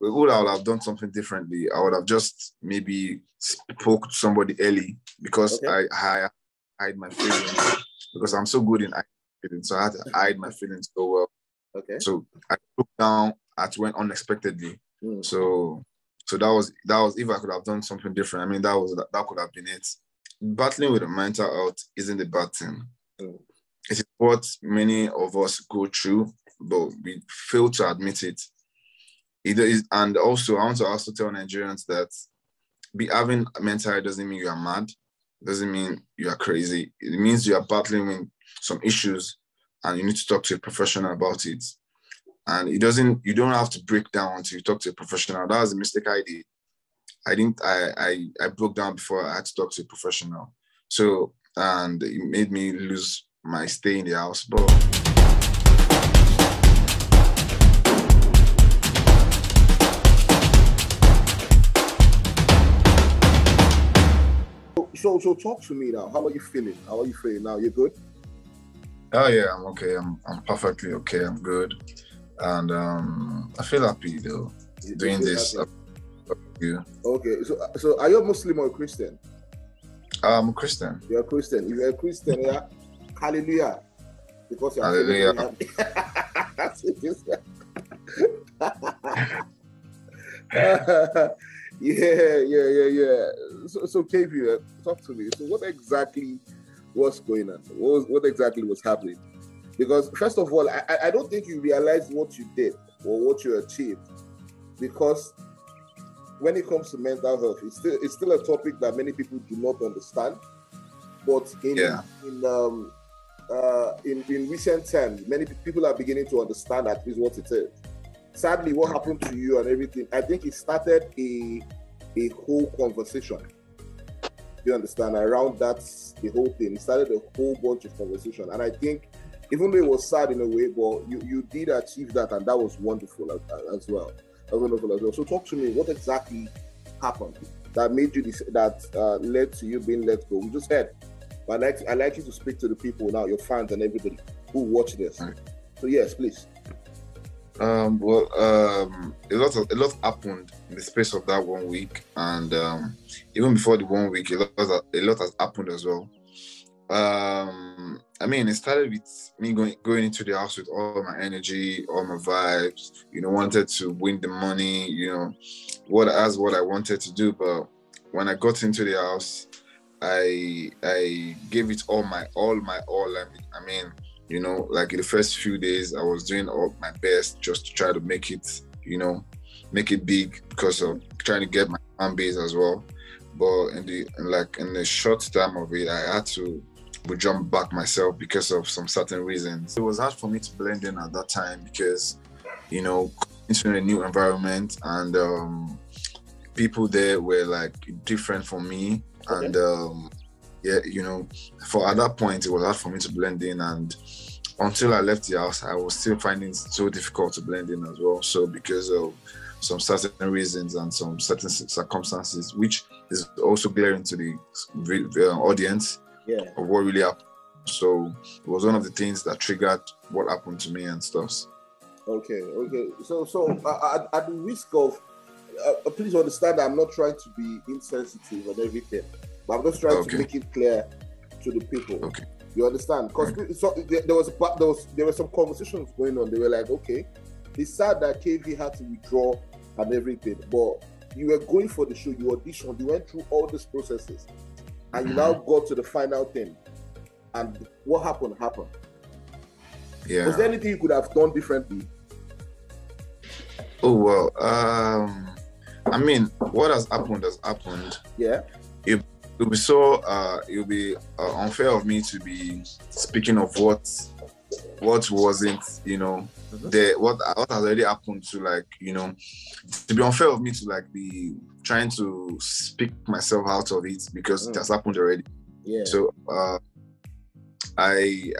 would I would have done something differently? I would have just maybe spoke to somebody early because Okay. I hide my feelings because I'm so good in hiding feelings. So I had to hide my feelings so well. Okay. So I broke down at when unexpectedly. Mm. So that was if I could have done something different. I mean, that could have been it. Battling with a mental health isn't a bad thing. Mm. It is what many of us go through, but we fail to admit it. It is, and also I want to also tell Nigerians that having mental health doesn't mean you are mad, doesn't mean you are crazy. It means you are battling with some issues and you need to talk to a professional about it. And you don't have to break down until you talk to a professional. That was a mistake I did. I broke down before I had to talk to a professional. So, and it made me lose my stay in the house. But So talk to me now. How are you feeling? How are you feeling now? You good? oh yeah, I'm okay. I'm perfectly okay. I'm good. And I feel happy though doing this. You. Okay, so are you a Muslim or a Christian? I'm a Christian. You're a Christian. If you're a Christian, yeah, hallelujah. Because you're Hallelujah. Yeah. So Kayvee, talk to me. So what exactly was going on? What exactly was happening? Because first of all, I don't think you realized what you did or what you achieved. Because when it comes to mental health, it's still a topic that many people do not understand. But in recent times, many people are beginning to understand at least what it is. Sadly, what happened to you and everything, I think it started a whole conversation. You understand? Around that, the whole thing. It started a whole bunch of conversation. And I think, even though it was sad in a way, but you did achieve that, and that was wonderful as well. So talk to me. What exactly happened that made you that led to you being let go? We just heard. But I'd like you to speak to the people now, your fans and everybody who watch this. Right. So yes, please. A lot happened in the space of that 1 week, and even before the 1 week, a lot has happened as well. I mean, it started with me going into the house with all my energy, all my vibes. Wanted to win the money. What I wanted to do. But when I got into the house, I gave it all my all. I mean, like in the first few days, I was doing all my best just to try to make it, make it big because of trying to get my fan base as well. But in the short time of it, I had to jump back myself because of some certain reasons. It was hard for me to blend in at that time because, into a new environment and people there were like different from me. Okay. And for at that point, it was hard for me to blend in. And until I left the house, I was still finding it so difficult to blend in as well. So because of some certain reasons and some certain circumstances, which is also glaring to the audience. Yeah. Of what really happened. So it was one of the things that triggered what happened to me and stuff. Okay. So at the risk of, please understand that I'm not trying to be insensitive and everything, but I'm just trying to make it clear to the people. Okay. You understand? Because there were some conversations going on. They were like, okay, it's sad that Kayvee had to withdraw and everything, but you were going for the show, you auditioned, you went through all these processes. And you now got to the final thing. And what happened? Yeah. Was there anything you could have done differently? Oh, well, I mean, what has happened. Yeah. It will be unfair of me to be speaking of what wasn't, what has already happened to to be unfair of me to be trying to speak myself out of it because it has happened already. Yeah. So what I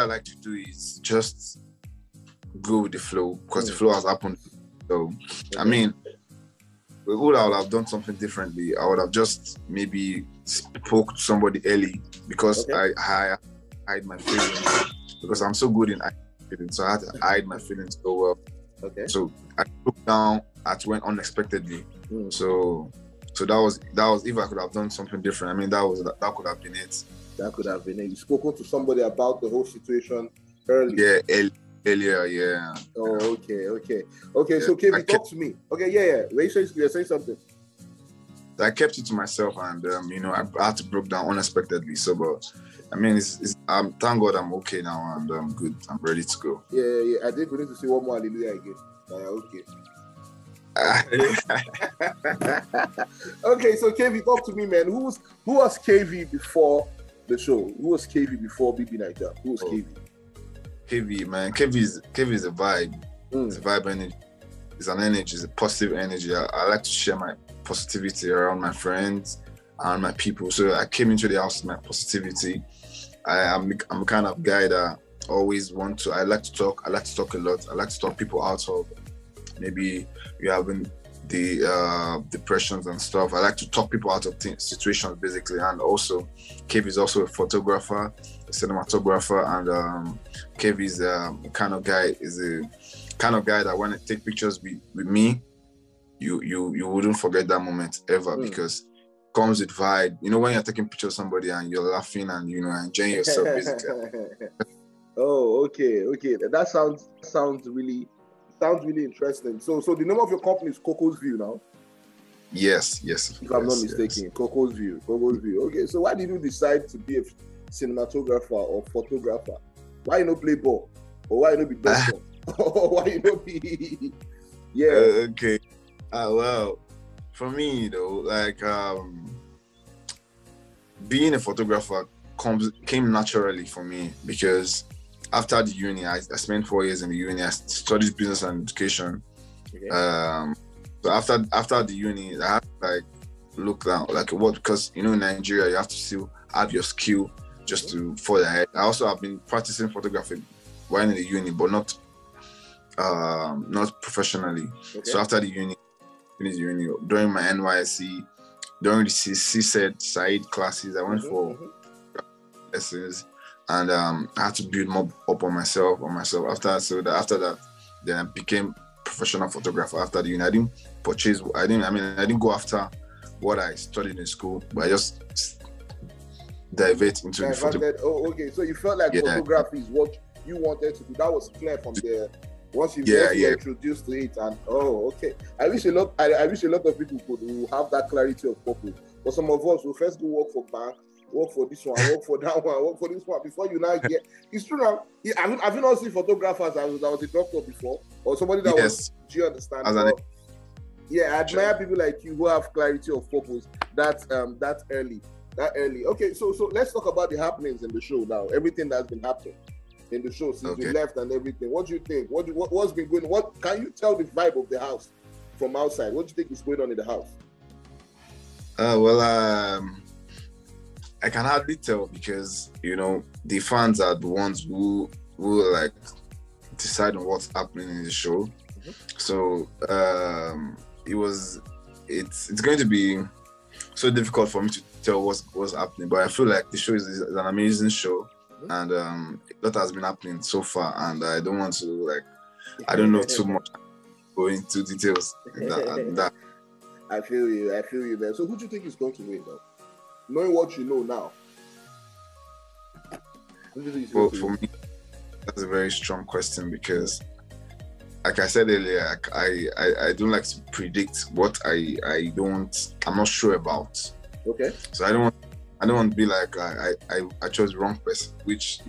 like to do is just go with the flow because the flow has happened. So I mean, would I have done something differently? I would have just maybe spoke to somebody early because I hide my feelings because I'm so good in hiding feelings. So I had to hide my feelings so well. Okay. So I broke down at when unexpectedly. So that was if I could have done something different. I mean, that could have been it. That could have been it. You spoken to somebody about the whole situation early. Yeah, earlier, yeah. Oh, okay. Yeah, so Kayvee, talk to me. Okay, yeah. You're saying something. I kept it to myself, and I had to break down unexpectedly. So, but I mean, thank God I'm okay now, and I'm good. I'm ready to go. Yeah. I think we need to see one more hallelujah again. Okay. Okay, so Kayvee, talk to me, man. Who was Kayvee before the show? Who was Kayvee before BBNaija? Who was Kayvee? Kayvee, man. Kayvee is a vibe. It's a vibe energy. It's an energy. It's a positive energy. I like to share my positivity around my friends and my people. So I came into the house with my positivity. I'm the kind of guy that always I like to talk. I like to talk a lot. I like to talk people out of maybe you having the depressions and stuff. I like to talk people out of situations basically. And also Kayvee is also a photographer, a cinematographer, and Kayvee is a kind of guy that when I take pictures with me, you wouldn't forget that moment ever because it comes with vibe. You know, when you're taking pictures of somebody and you're laughing and enjoying yourself basically. Oh, okay. That sounds really interesting. So the name of your company is Coco's View now? Yes. If I'm not mistaken, Coco's View. Okay, so why did you decide to be a cinematographer or photographer? Why you not play ball? Or why you not be baseball? Or why you not be... Yeah. Okay. Well, for me, like being a photographer came naturally for me because after the uni, I spent 4 years in the uni. I studied business and education. Okay. So after the uni, I had to look down what, because in Nigeria you have to still have your skill just to fall ahead. I also have been practicing photography while in the uni, but not professionally. Okay. So after the uni, finished uni, during my NYSC, during the CSED Said classes, I went for lessons. And I had to build more up on myself. After that, then I became professional photographer. After the uni, I didn't go after what I studied in school, but I just divert into the photography. Oh, okay. So you felt like photography is what you wanted to do. That was clear from there. Once you get introduced to it, and okay. I wish a lot of people could have that clarity of purpose. But some of us will first go work for bank, work for this one, work for that one, work for this one before you now get. It's true now. Have you not seen photographers that was a doctor before, or somebody that was? Do you understand? I admire people like you who have clarity of purpose that early. Okay, so let's talk about the happenings in the show now. Everything that's been happening in the show since you left and everything. What do you think? What's been going on? What can you tell the vibe of the house from outside? What do you think is going on in the house? I can hardly tell because the fans are the ones who decide on what's happening in the show. So it's going to be so difficult for me to tell what's happening, but I feel like the show is an amazing show, and a lot has been happening so far, and I don't want to I don't know too much, go into details in that. I feel you, man. So who do you think is going to win, though? Knowing what you know now. Well, for me, that's a very strong question because, like I said earlier, I don't like to predict what I'm not sure about. Okay. So I don't want to be like I chose the wrong person, which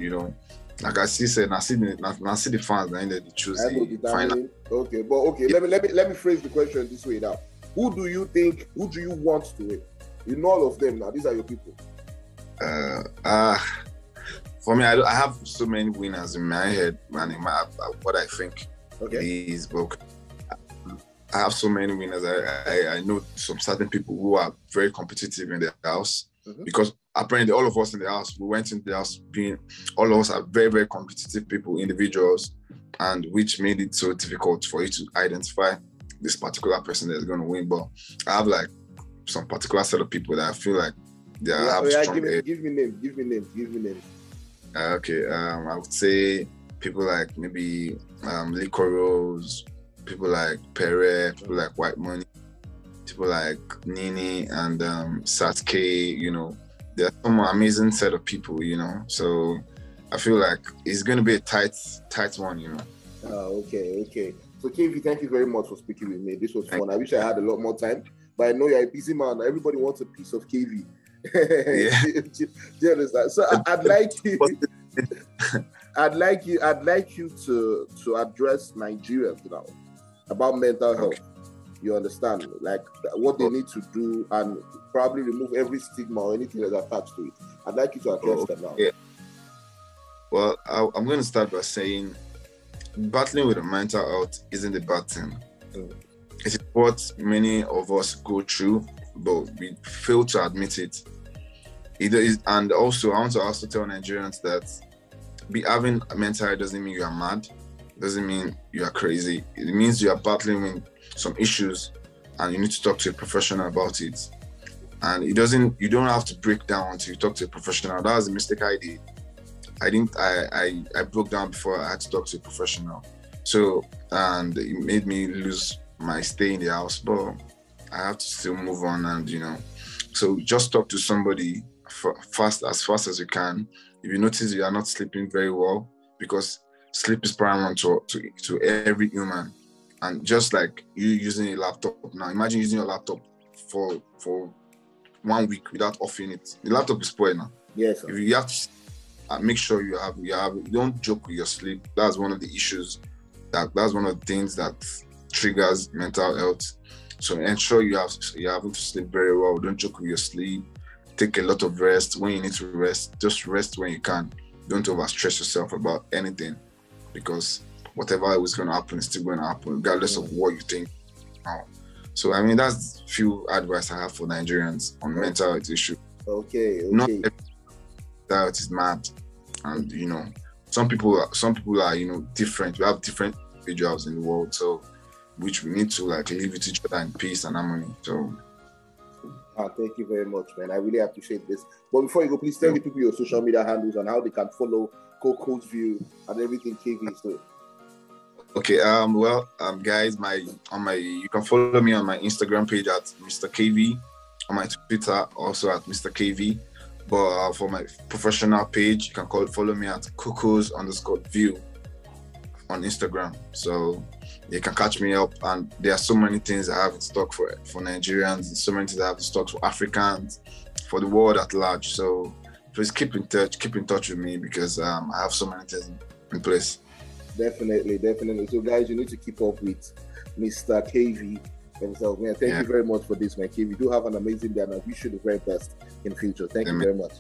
like I said, I see the fans and they choose the final. Okay, but okay, let me phrase the question this way now. Who do you want to win? You know all of them now. These are your people. For me, I have so many winners in my head, man. In what I think is, but I have so many winners. I know some certain people who are very competitive in their house because apparently all of us in the house, we went into the house all of us are very, very competitive people, individuals, and which made it so difficult for you to identify this particular person that's going to win. But I have some particular set of people that I feel like they have strong. Give me names. Okay, I would say people like maybe Licorice, people like Pere, people like White Money, people like Nini and Satke, you know. There's some amazing set of people, you know. So I feel like it's going to be a tight one, you know. Okay. So Kayvee, thank you very much for speaking with me. This was fun. I wish I had a lot more time, but I know you're a busy man. Everybody wants a piece of Kayvee. Yeah. Do you understand? So I'd like you to address Nigerians now about mental health. You understand, like what they need to do, and probably remove every stigma or anything that's attached to it. I'd like you to address that now. Yeah. Well, I'm going to start by saying, battling with a mental health isn't a bad thing. It's what many of us go through, but we fail to admit it. And also, I want to also tell Nigerians that having a mental health doesn't mean you are mad, doesn't mean you are crazy. It means you are battling with some issues and you need to talk to a professional about it. And you don't have to break down until you talk to a professional. That was a mistake I did. I broke down before I had to talk to a professional. So, and it made me lose my stay in the house, but I have to still move on, and you know, so just talk to somebody as fast as you can. If you notice you are not sleeping very well, because sleep is paramount to every human. And just like you using a laptop now, imagine using your laptop for 1 week without offing it. The laptop is spoiled now. Yes. If you have to make sure you don't joke with your sleep. That's one of the issues. That's one of the things that triggers mental health. So ensure you're having to sleep very well. Don't joke with your sleep. Take a lot of rest when you need to rest. Just rest when you can. Don't overstress yourself about anything, because whatever is going to happen is still going to happen, regardless of what you think. So I mean, that's few advice I have for Nigerians on mental health issue. Okay. Not every mental health is mad, and you know, some people are you know different. We have different individuals in the world, so which we need to like live with each other in peace and harmony. So. Thank you very much, man. I really appreciate this. But before you go, please tell the people your social media handles and how they can follow Coco's View and everything Kayvee is doing. Okay. Guys, you can follow me on my Instagram page at Mr. Kayvee, on my Twitter also at Mr. Kayvee. But for my professional page, you can follow me at Coco's_View on Instagram. So you can catch me up, and there are so many things I have in stock for Nigerians, and so many things I have in stock for Africans, for the world at large. So please keep in touch with me, because I have so many things in place. Definitely. So guys, you need to keep up with Mr. Kayvee himself, man. Thank you very much for this, man. Kayvee, do have an amazing day, and I wish you the very best in the future. Thank you very much.